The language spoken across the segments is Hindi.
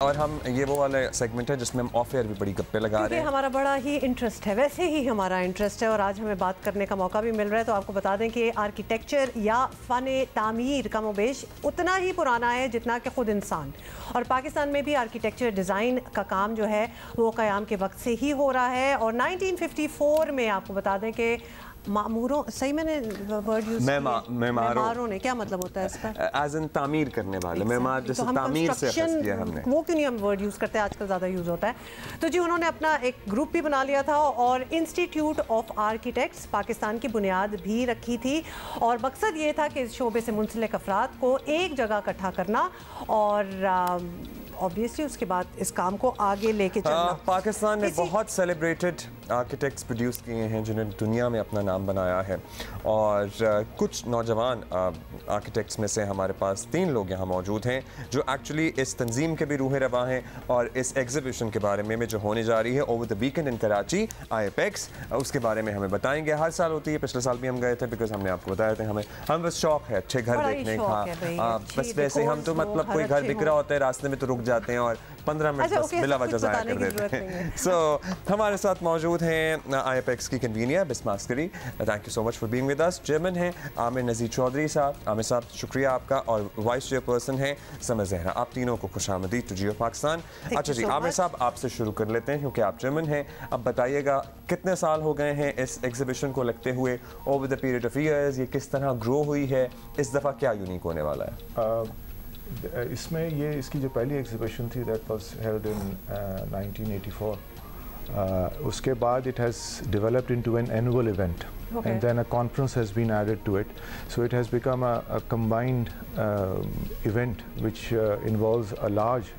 और हम ये वो वाला सेगमेंट है जिसमें हम ऑफ एयर भी बड़ी गप्पे लगा रहे हैं। हमारा बड़ा ही इंटरेस्ट है, वैसे ही हमारा इंटरेस्ट है और आज हमें बात करने का मौका भी मिल रहा है। तो आपको बता दें कि आर्किटेक्चर या फ़न तामीर का मुबेश उतना ही पुराना है जितना कि ख़ुद इंसान। और पाकिस्तान में भी आर्किटेक्चर डिज़ाइन का काम जो है वो क़याम के वक्त से ही हो रहा है। और 1954 में आपको बता दें कि मामूरों, सही मैंने वर्ड यूज़ किया, मेमारों ने, क्या मतलब होता है इसका? एज इन तामीर करने वाले मेमार, जैसे तामीर से अखज़ किया हमने, वो क्यों नहीं हम वर्ड यूज़ करते, आजकल ज़्यादा यूज़ होता है। तो जी उन्होंने अपना एक ग्रुप भी बना लिया था और इंस्टीट्यूट ऑफ आर्किटेक्ट्स पाकिस्तान की बुनियाद भी रखी थी। और मकसद ये था कि इस शोबे से मुंसलिक अफराद को एक जगह इकट्ठा करना और ऑब्वियसली उसके बाद इस काम को आगे लेके चलना। पाकिस्तान ने बहुत सेलिब्रेटेड आर्किटेक्ट्स प्रोड्यूस किए हैं जिन्हें दुनिया में अपना नाम बनाया है। और कुछ नौजवान आर्किटेक्ट्स में से हमारे पास 3 लोग यहाँ मौजूद हैं जो एक्चुअली इस तंजीम के भी रूह रवा हैं और इस एग्जीबिशन के बारे में जो होने जा रही है over the weekend in Karachi, IAPEX, उसके बारे में हमें बताएंगे। हर साल होती है, पिछले साल भी हम गए थे बिकॉज हमने आपको बताया था हम बस शौक है अच्छे घर देखने का। बस वैसे हम तो मतलब कोई घर बिक रहा होता है रास्ते में तो रुक जाते हैं और 15 मिनट बस बिला वजह ज़ाया कर देते हैं। सो हमारे साथ मौजूद हैं IAPEX की convener Bisma Askari, thank you so much for being with us. Chairman Aamir Nazir नज़ीर चौधरी साहब, आमिर साहब शुक्रिया आपका। और वाइस चेयरपर्सन हैं समर ज़हरा। आप तीनों को खुशामदीद टू जियो पाकिस्तान। अच्छा जी आमिर साहब, आपसे शुरू कर लेते हैं क्योंकि आप चेयरमैन हैं। अब बताइएगा कितने साल हो गए हैं इस एग्जीबिशन को लगते हुए, over the period of years ये किस तरह ग्रो हुई है, इस दफ़ा क्या यूनिक होने वाला है? इसमें ये इसकी जो पहली एग्जीबिशन थी दैट वाज हेल्ड इन 1984। उसके बाद it has developed into an annual event, and then a conference has been added to it, so it has become a combined event which involves a large,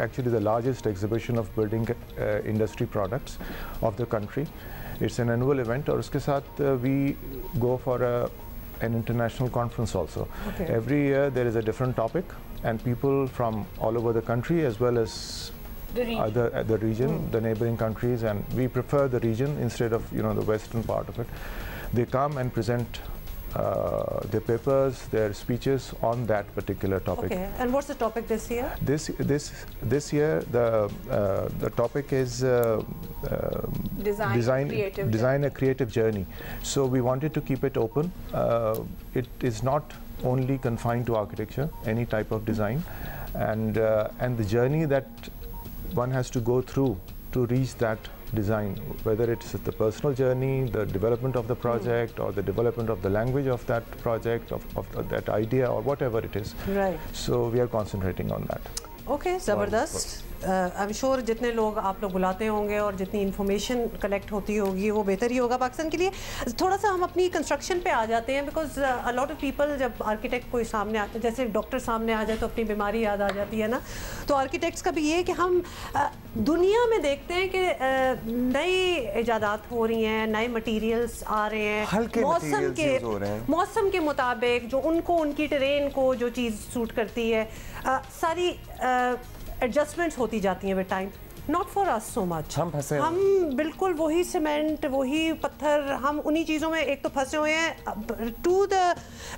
actually the largest exhibition of building industry products of the country. It's an annual event और उसके साथ we go for an international conference also. Every year there is a different topic and people from all over the country as well as the region, the neighboring countries, and we prefer the region instead of the western part of it. They come and present their papers, their speeches on that particular topic. Okay. And what's the topic this year? This year the topic is design a creative journey. So we wanted to keep it open. It is not only confined to architecture, any type of design, and the journey that one has to go through to reach that design, whether it's the personal journey, the development of the project, or the development of the language of that project, of that idea, or whatever it is. Right. So we are concentrating on that. Okay, ज़बरदस्त। आई एम श्योर जितने लोग आप लोग बुलाते होंगे और जितनी इन्फॉर्मेशन कलेक्ट होती होगी वो बेहतर ही होगा पाकिस्तान के लिए। थोड़ा सा हम अपनी कंस्ट्रक्शन पे आ जाते हैं because a lot of people जब आर्किटेक्ट कोई सामने आते हैं, जैसे डॉक्टर सामने आ जाए तो अपनी बीमारी याद आ जाती है ना, तो आर्किटेक्ट्स का भी ये है कि हम दुनिया में देखते हैं कि नई इजादात हो रही हैं, नए मटीरियल्स आ रहे हैं, मौसम के मुताबिक जो उनको उनकी टेरेन को जो चीज़ सूट करती है, सारी एडजस्टमेंट्स होती जाती हैं with time. Not for us so much, हम बिल्कुल वही सीमेंट, वही पत्थर, हम उन्हीं चीज़ों में एक तो फंसे हुए हैं टू द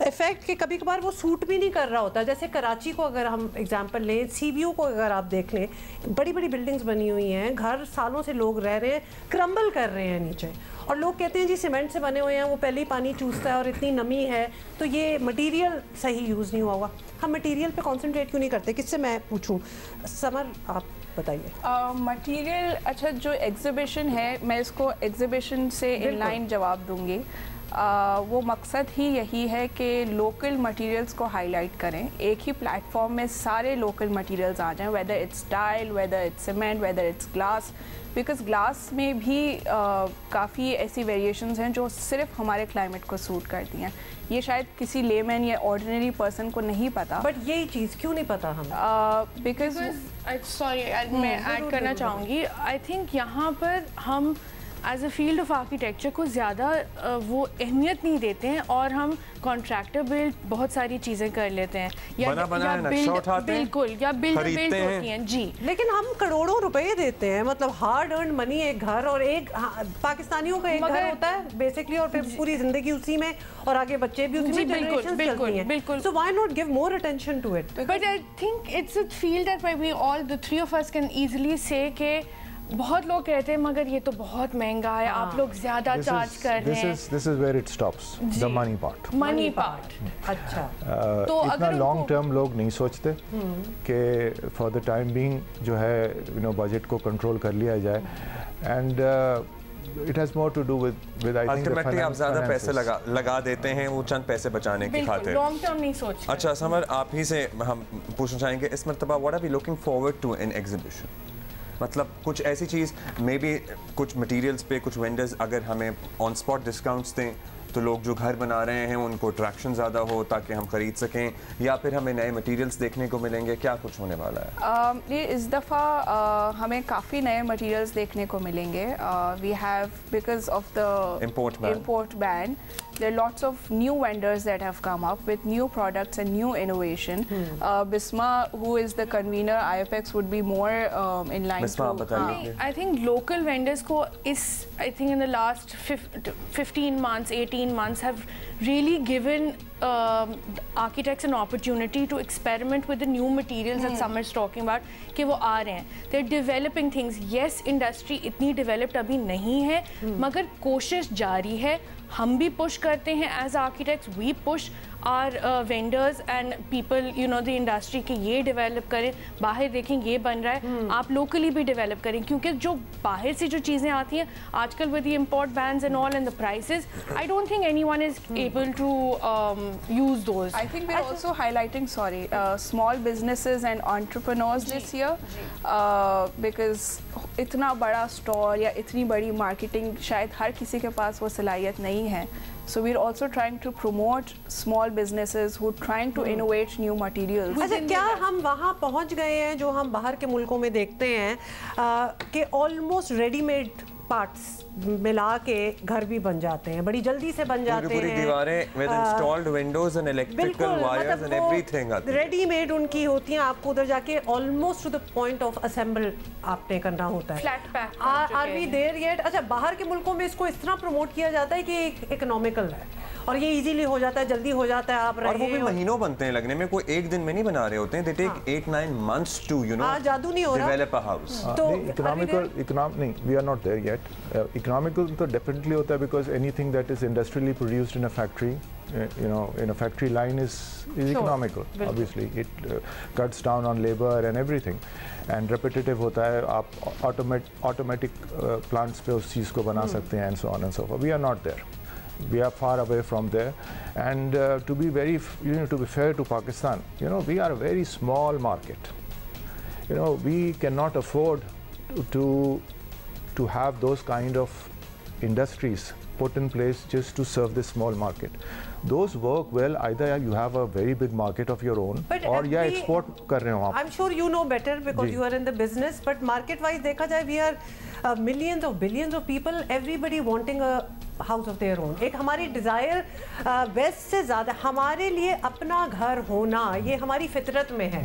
इफेक्ट कि कभी कभार वो सूट भी नहीं कर रहा होता। जैसे कराची को अगर हम एग्जांपल लें, CBU को अगर आप देख लें, बड़ी बड़ी बिल्डिंग्स बनी हुई हैं, घर सालों से लोग रह रहे हैं, क्रम्बल कर रहे हैं नीचे, और लोग कहते हैं जी सीमेंट से बने हुए हैं, वो पहले ही पानी चूसता है और इतनी नमी है तो ये मटेरियल सही यूज़ नहीं हुआ होगा। हम मटेरियल पे कंसंट्रेट क्यों नहीं करते? किससे मैं पूछूं? समर आप बताइए। मटेरियल, अच्छा जो एग्जीबिशन है मैं इसको एग्जीबिशन से इन लाइन जवाब दूंगी। वो मकसद ही यही है कि लोकल मटेरियल्स को हाईलाइट करें, एक ही प्लेटफॉर्म में सारे लोकल मटेरियल्स आ जाएं, whether it's tile, whether it's cement, whether it's glass, because glass में भी काफ़ी ऐसी वेरिएशंस हैं जो सिर्फ हमारे क्लाइमेट को सूट करती हैं। ये शायद किसी लेमैन या ऑर्डिनरी पर्सन को नहीं पता, बट यही चीज़ क्यों नहीं पता हमें? बिकॉज सॉरी मैं ऐड करना चाहूँगी। आई थिंक यहाँ पर हम as a field of architecture को ज़्यादा वो अहमियत नहीं देते हैं और हम कॉन्ट्रैक्टर बिल्ड बहुत सारी चीज़ें कर लेते हैं बिल्कुल या बिल्ड होती हैं जी। लेकिन हम करोड़ों रुपए देते हैं, मतलब हार्ड अर्न मनी, एक घर और एक पाकिस्तानियों का एक घर होता है बेसिकली, और फिर पूरी जिंदगी उसी में और आगे बच्चे भी उसी में, बिल्कुल। So why not give more attention to it? But I think it's a field that we all, the three of us, can easily say कि बहुत लोग कहते हैं मगर ये तो बहुत महंगा है, आप लोग ज्यादा चार्ज कर रहे हैं। This is where it stops, the money part. Money part. अच्छा। तो इतना लॉन्ग टर्म लोग नहीं सोचते कि फॉर द टाइम बीइंग जो है बजट को कंट्रोल कर लिया जाए, and it has more to do with I think ultimately आप ज़्यादा पैसे लगा देते हैं वो चंद पैसे बचाने की खातिर, लॉन्ग टर्म नहीं सोचते। अच्छा समर, आप ही से हम पूछना चाहेंगे इस मरतबा what are we looking forward to in exhibition? मतलब कुछ ऐसी चीज़ मे बी कुछ मटेरियल्स पे कुछ वेंडर्स अगर हमें ऑन स्पॉट डिस्काउंट्स दें तो लोग जो घर बना रहे हैं उनको अट्रैक्शन ज़्यादा हो ताकि हम ख़रीद सकें, या फिर हमें नए मटेरियल्स देखने को मिलेंगे, क्या कुछ होने वाला है? ये इस दफ़ा हमें काफ़ी नए मटेरियल्स देखने को मिलेंगे। We have because of the import ban there are lots of new vendors that have come up with new products and new innovation. Bisma, who is the convener IFX, would be more in line to I think local vendors को इस I think in the last 15 months 18 months have really given architects an opportunity to experiment with the new materials that Samar's talking about कि वो आ रहे हैं, they're developing things. Yes, industry इतनी developed अभी नहीं है मगर कोशिश जारी है, हम भी push करते हैं as architects, we push our vendors and people, you know, the industry कि ये develop करें, बाहर देखें ये बन रहा है, आप locally भी develop करें, क्योंकि जो बाहर से जो चीज़ें आती हैं आजकल with the import bans and all and the prices, I don't think anyone is able to use those. I think we're also highlighting small businesses and entrepreneurs this year because इतना बड़ा store या इतनी बड़ी marketing शायद हर किसी के पास वो सलाहियत नहीं है. So we're also trying to promote small businesses who are trying to innovate new materials. अच्छा, क्या हम वहाँ पहुँच गए हैं जो हम बाहर के मुल्कों में देखते हैं कि ऑलमोस्ट रेडीमेड पार्ट्स मिला के घर भी बन जाते हैं, बड़ी जल्दी से बन जाते हैं, पूरी दीवारें with installed windows and electrical wires and everything आती है, रेडीमेड उनकी होती हैं, आपको उधर जाके almost to the point of assemble आपने करना होता है, flat pack. Are we there yet? अच्छा, बाहर के मुल्कों में इसको इस तरह प्रमोट किया जाता है कि इकोनॉमिकल है और ये इजीली हो जाता है, जल्दी हो जाता है, आप और वो भी महीनों बनते हैं लगने में, कोई एक दिन में नहीं बना रहे होते हैं, they take 8-9 months to जादू नहीं हो रहा, develop a house. तो इकोनॉमिकल नहीं, we are not there yet. Economical तो डेफिनेटली होता है because anything that is industrially produced in a factory, you know, in a factory line is economical. Obviously it cuts down on labor and everything, and repetitive होता है, आप automatic plants पे उस चीज़ को बना सकते हैं and so on and so forth. We are not there. We are far away from there, and to be very, to be fair to Pakistan, we are a very small market. We cannot afford to have those kind of industries put in place just to serve this small market. Those work well, either you have a very big market of your own, or या export कर रहे हो आप. I'm sure you know better because you are in the business, but market wise देखा जाए, we are millions of billions of people, everybody wanting a house of their own. एक हमारी डिजायर वेस्ट से ज्यादा हमारे लिए अपना घर होना, ये हमारी फितरत में है,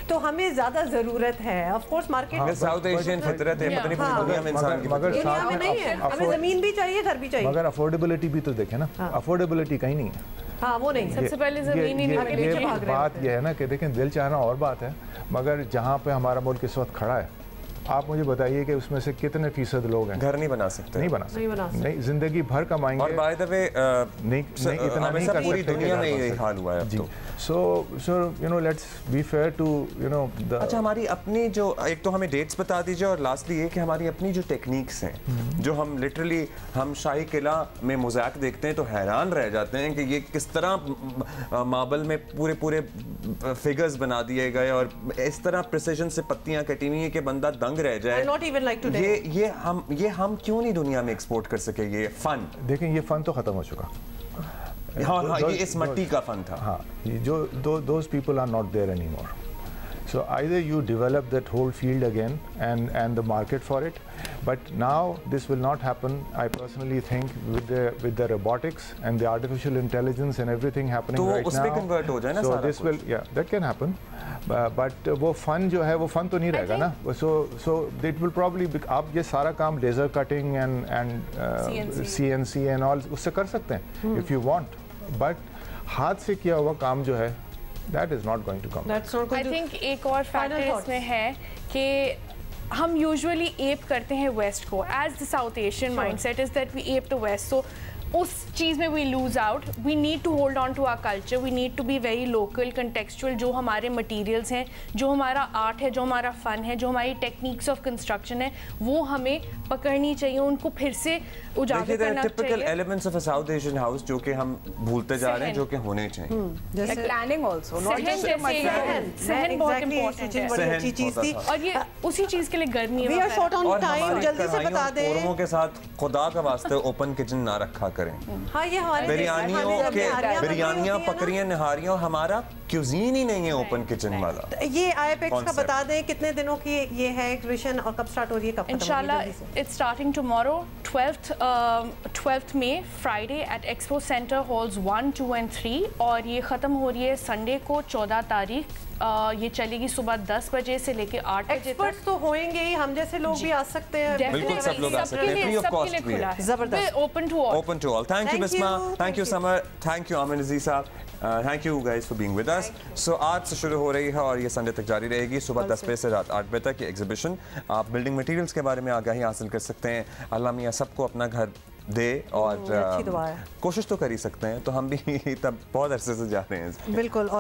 तो हमें ज्यादा जरूरत है. Of course market south Asian फितरत है, पता नहीं पूरी दुनिया में इंसान की मगर दुनिया में नहीं है, हमें जमीन भी चाहिए, घर भी चाहिए, मगर अफोर्डेबिलिटी भी तो देखें ना, अफोर्डेबिलिटी कहीं नहीं है. हाँ, वो नहीं, सबसे पहले जमीन ही नहीं, पीछे भाग रहे हैं. बात ये है ना कि देखें, दिल चाहना और बात है, मगर जहाँ पे हमारा मुल्क इस वक्त खड़ा है, आप मुझे बताइए कि उसमें से कितने फीसद लोग हैं घर नहीं बना सकते, नहीं जिंदगी भर कमाएंगे, और बाय द वे नहीं इतना नहीं कर पूरी दुनिया में यही हाल हुआ है अब तो. so let's be fair to the. अच्छा, हमारी अपनी जो, एक तो हमें डेट्स बता दीजिए, और लास्टली ये कि हमारी अपनी जो टेक्निक्स हैं, जो हम लिटरली हम शाही किला में मोज़ैक देखते हैं तो हैरान रह जाते हैं कि ये किस तरह मार्बल में पूरे फिगर्स बना दिए गए और इस तरह प्रिसिजन से पत्तियां कटी हुई है कि बंदा दंग रह जाए. Not even like today. ये हम क्यों नहीं दुनिया में एक्सपोर्ट कर सके? ये फन, देखें, ये फन तो खत्म हो चुका. हाँ, ये इस मट्टी का फन था. हाँ, जो those people are not there anymore. So either you develop that whole field again and the market for it, but now this will not happen. I personally think with the robotics and the artificial intelligence and everything happening right now, convert हो जाए ना so सारा this will, yeah, that can happen. But वो fun जो है वो fun तो नहीं रहेगा ना. So it will probably be, आप ये सारा काम laser cutting and CNC and all उससे कर सकते हैं if you want. But हाथ से किया हुआ काम जो है, that is not going to come. That's not going I to. think एक और फैक्टर इसमें है कि हम यूजुअली एप करते हैं वेस्ट को, as the South Asian mindset is that we ape the west, so उस चीज़ में we lose out. We need to hold on to our culture, we need to be very local, contextual. जो हमारे मटेरियल्स हैं, जो हमारा आर्ट है, जो हमारा फ़न है, जो हमारी टेक्निक्स ऑफ कंस्ट्रक्शन है, वो हमें पकड़नी चाहिए, उनको फिर से उजागर करना चाहिए. Typical elements of a south Asian house जो कि हम भूलते जा रहे हैं, जो कि होने चाहिए. जैसे प्लानिंग आल्सो, सहन बहुत इम्पोर्टेंट है. बड़ी अच्छी चीज थी. और ये उसी चीज़ के लिए गर्मी We are short on और time. हमारी जल्दी से बता दें. कढ़ाइयों के साथ खुदा का वास्ते ओपन किचन ना रखा करें. हाँ, ये हमारे बिरयानियाँ, पकड़ियाँ, निहारियाँ, हमारा क्यूजीन ही नहीं है ओपन किचन वाला. ये IFX का बता दें कितने दिनों की ये है एग्जीबिशन और कब स्टार्ट हो रही है, कब खत्म इंशाल्लाह होगी? जल्दी से. It's starting tomorrow 12th May Friday at Expo Centre halls 1, 2 and 3, और ये ख़त्म हो रही है संडे को 14 तारीख. ये चलेगी सुबह 10 बजे से लेके 8 बजे तक. एक्सपर्ट्स तो होंगे ही, हम जैसे लोग भी आ सकते हैं. बिल्कुल सब लोग आ सकते हैं, फ्री ऑफ कॉस्ट भी है. जबरदस्त. Open to all. Open to all. Thank you, Bisma. Thank you, Samar. Thank you, Amin Aziz साहब. Thank you guys for being with us. So आज से शुरू हो रही है और ये संडे तक जारी रहेगी, सुबह 10 बजे से रात 8 बजे तक. ये एग्जीबिशन आप बिल्डिंग मटेरियल्स के बारे में आगाही हासिल कर सकते हैं. अल्लाह मियाँ सबको अपना घर दे और अच्छी दुआ है. कोशिश तो कर ही सकते हैं, तो हम भी तब बहुत अरसे से जा रहे हैं. बिल्कुल.